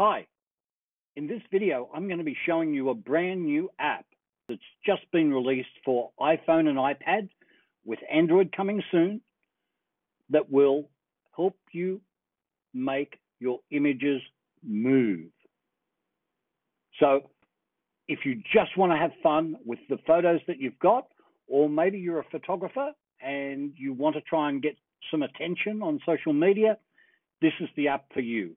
Hi, in this video, I'm going to be showing you a brand new app that's just been released for iPhone and iPad with Android coming soon that will help you make your images move. So if you just want to have fun with the photos that you've got, or maybe you're a photographer and you want to try and get some attention on social media, this is the app for you.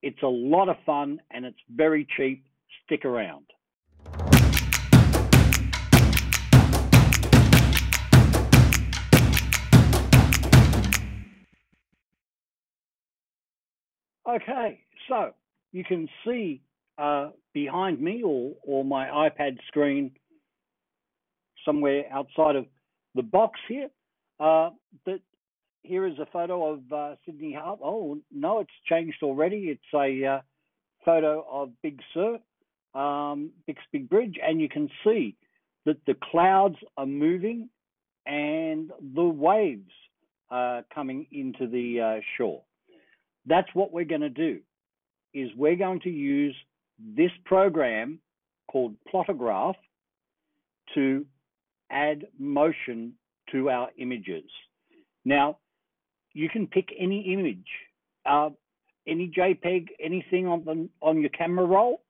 It's a lot of fun and it's very cheap. Stick around. Okay, so you can see behind me or my iPad screen somewhere outside of the box here, that here is a photo of Sydney Harbour. Oh, no, it's changed already. It's a photo of Big Sur, Bixby Bridge, and you can see that the clouds are moving and the waves are coming into the shore. That's what we're going to do, is we're going to use this program called Plotograph to add motion to our images. Now, you can pick any image, any JPEG, anything on your camera roll,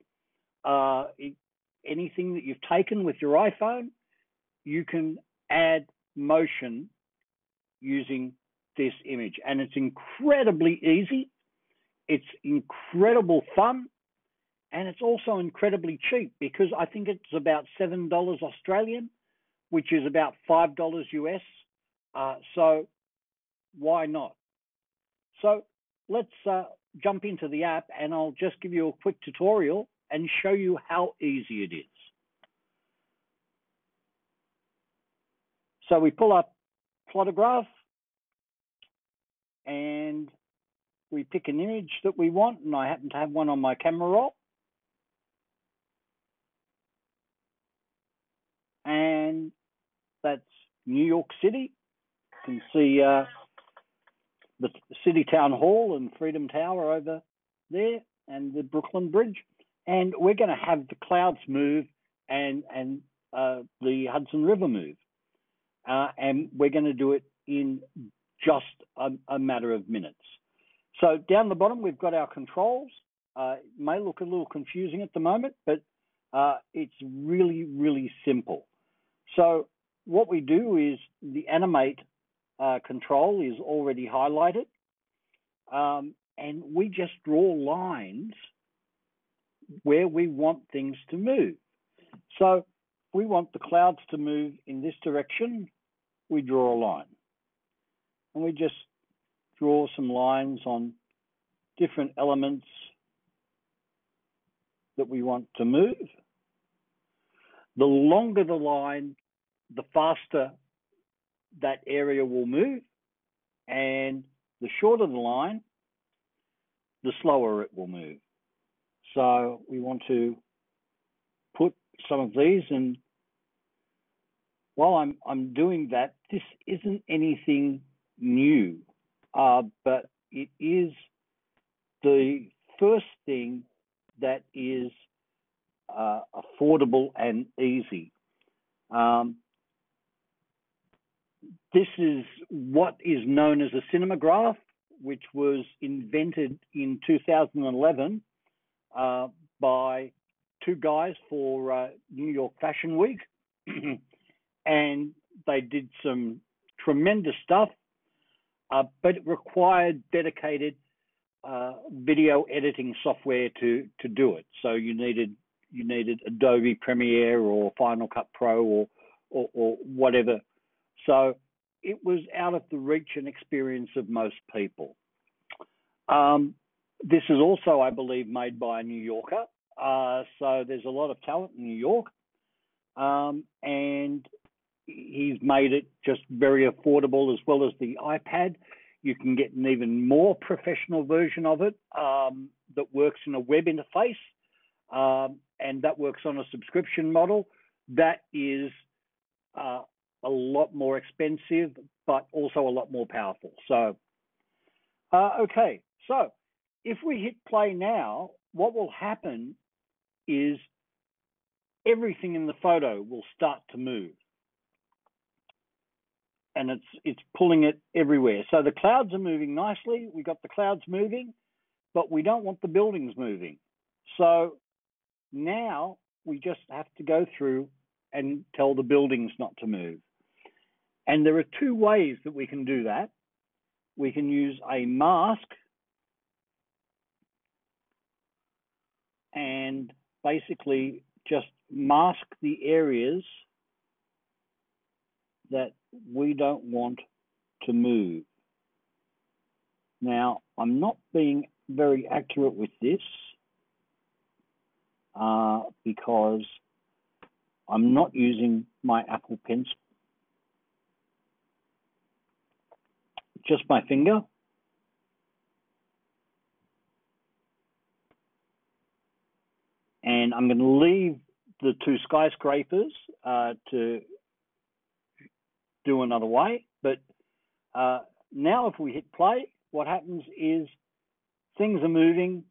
anything that you've taken with your iPhone, you can add motion using this image. And it's incredibly easy, it's incredible fun, and it's also incredibly cheap because I think it's about $7 Australian, which is about $5 US. So why not? So let's jump into the app and I'll just give you a quick tutorial and show you how easy it is. So we pull up Plotograph and we pick an image that we want, and I happen to have one on my camera roll. And that's New York City. You can see the City Town Hall and Freedom Tower over there and the Brooklyn Bridge. And we're going to have the clouds move and the Hudson River move. And we're going to do it in just a matter of minutes. So down the bottom, we've got our controls. It may look a little confusing at the moment, but it's really, really simple. So what we do is the animate control is already highlighted, and we just draw lines where we want things to move. So if we want the clouds to move in this direction, we draw a line. And we just draw some lines on different elements that we want to move. The longer the line, the faster that area will move, and the shorter the line, the slower it will move. So we want to put some of these, and while I'm doing that, this isn't anything new, but it is the first thing that is affordable and easy. This is what is known as a cinemagraph, which was invented in 2011 by two guys for New York Fashion Week. And they did some tremendous stuff, but it required dedicated video editing software to do it. So you needed Adobe Premiere or Final Cut Pro or whatever. So it was out of the reach and experience of most people. This is also, I believe, made by a New Yorker. So there's a lot of talent in New York. And he's made it just very affordable, as well as the iPad. You can get an even more professional version of it that works in a web interface, and that works on a subscription model. That is a lot more expensive, but also a lot more powerful. So, okay, so if we hit play now, what will happen is everything in the photo will start to move. And it's pulling it everywhere. So the clouds are moving nicely. We got the clouds moving, but we don't want the buildings moving. So now we just have to go through and tell the buildings not to move. And there are two ways that we can do that. We can use a mask and basically just mask the areas that we don't want to move. Now, I'm not being very accurate with this because I'm not using my Apple Pencil, just my finger. And I'm going to leave the two skyscrapers to do another way. But now if we hit play, what happens is things are moving,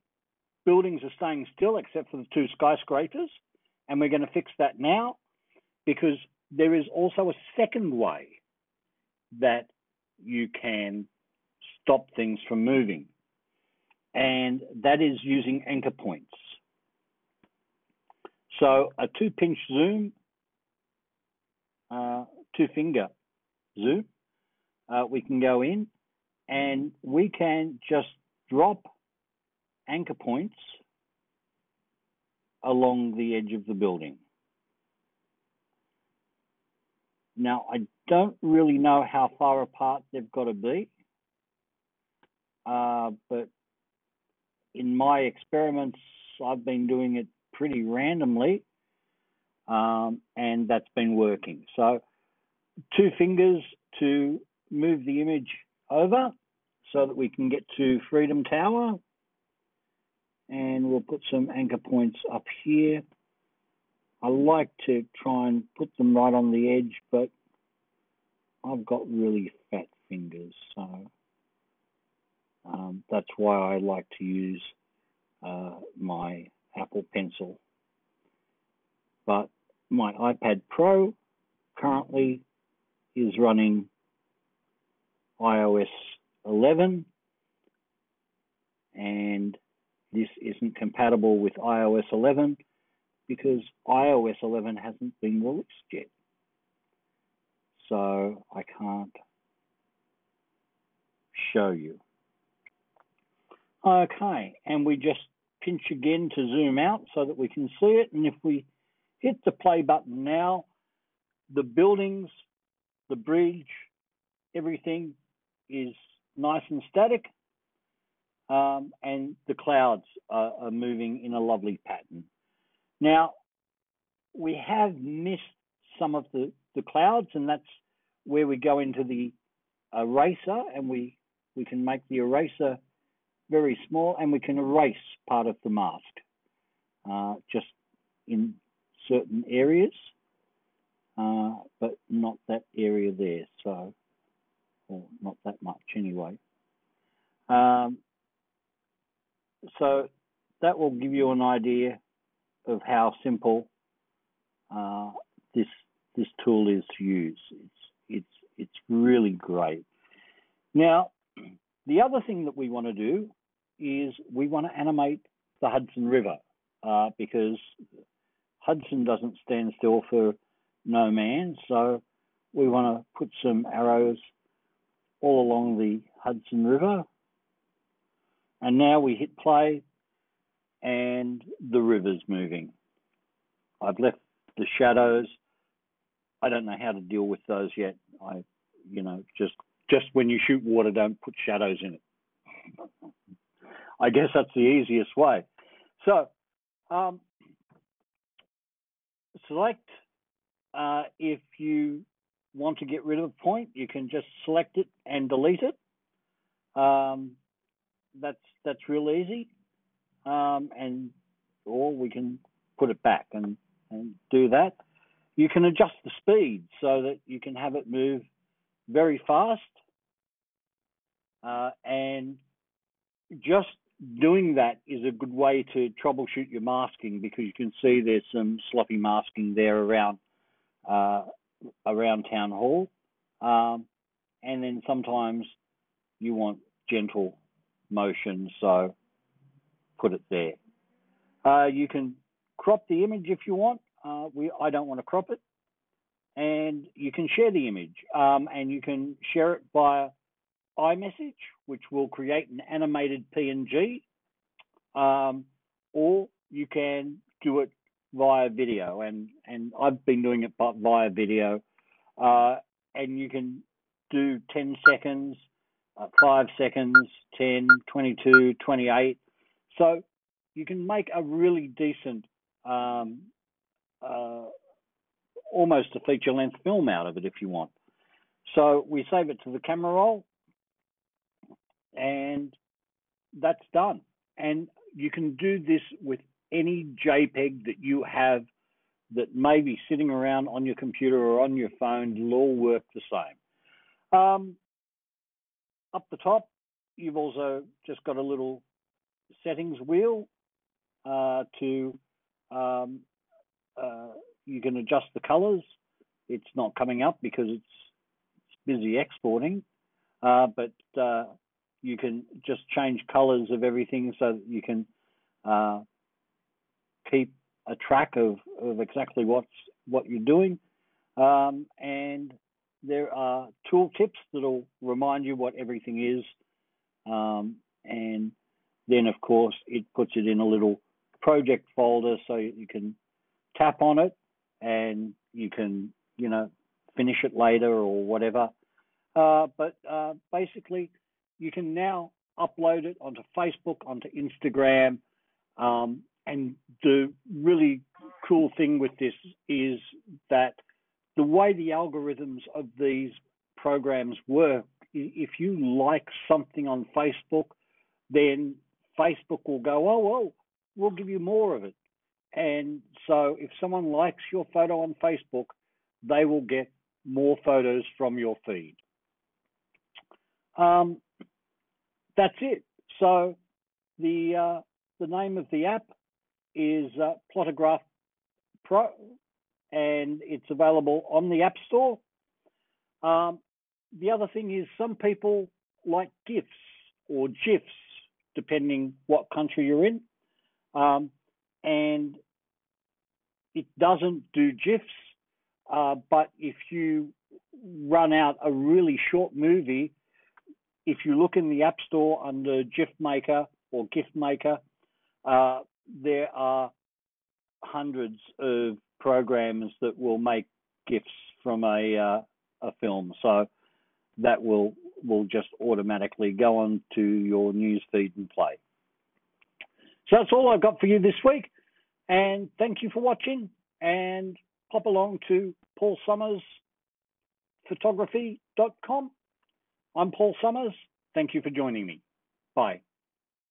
buildings are staying still except for the two skyscrapers. And we're going to fix that now because there is also a second way that you can stop things from moving. And that is using anchor points. So a 2-pinch zoom, 2-finger zoom, we can go in and we can just drop anchor points along the edge of the building. Now, I don't really know how far apart they've got to be, but in my experiments, I've been doing it pretty randomly, and that's been working. So 2 fingers to move the image over so that we can get to Freedom Tower. And we'll put some anchor points up here. I like to try and put them right on the edge, but I've got really fat fingers, so that's why I like to use my Apple Pencil. But my iPad Pro currently is running iOS 11, and this isn't compatible with iOS 11 because iOS 11 hasn't been released yet. So I can't show you. Okay, and we just pinch again to zoom out so that we can see it. And if we hit the play button now, the buildings, the bridge, everything is nice and static. And the clouds are moving in a lovely pattern. Now, we have missed some of the clouds, and that's where we go into the eraser, and we can make the eraser very small, and we can erase part of the mask just in certain areas, but not that area there, so, or not that much anyway. So that will give you an idea of how simple this tool is to use. It's really great. Now, the other thing that we want to do is we want to animate the Hudson River because Hudson doesn't stand still for no man. So we want to put some arrows all along the Hudson River. And now we hit play and the river's moving. I've left the shadows. I don't know how to deal with those yet. Just when you shoot water, don't put shadows in it. I guess that's the easiest way. So select if you want to get rid of a point, you can just select it and delete it. That's real easy. Or we can put it back and do that. You can adjust the speed so that you can have it move very fast and just doing that is a good way to troubleshoot your masking, because you can see there's some sloppy masking there around town hall, and then sometimes you want gentle motion, so put it there. You can crop the image if you want. I don't want to crop it, and you can share the image, and you can share it via iMessage, which will create an animated PNG, or you can do it via video, and I've been doing it via video, and you can do 10 seconds, 5 seconds, 10, 22, 28. So you can make a really decent, almost a feature-length film out of it if you want. So we save it to the camera roll, and that's done. And you can do this with any JPEG that you have that may be sitting around on your computer or on your phone. It'll all work the same. Up the top, you've also just got a little settings wheel you can adjust the colors. It's not coming up because it's busy exporting, but you can just change colors of everything so that you can keep a track of exactly what you're doing, and there are tooltips that'll remind you what everything is, and then of course it puts it in a little project folder so you can tap on it and you can finish it later or whatever, but basically you can now upload it onto Facebook, onto Instagram, and the really cool thing with this is that the way the algorithms of these programs work, if you like something on Facebook, then Facebook will go, oh, well, we'll give you more of it. And so if someone likes your photo on Facebook, they will get more photos from your feed. That's it. So the name of the app is Plotagraph Pro, and it's available on the App Store. The other thing is some people like GIFs or GIFs, depending what country you're in, and it doesn't do GIFs, but if you run out a really short movie, if you look in the App Store under GIF Maker or GIF Maker, there are hundreds of programs that will make GIFs from a film. So that will just automatically go on to your news feed and play. So that's all I've got for you this week. And thank you for watching, and pop along to paulsummersphotography.com. I'm Paul Summers. Thank you for joining me. Bye.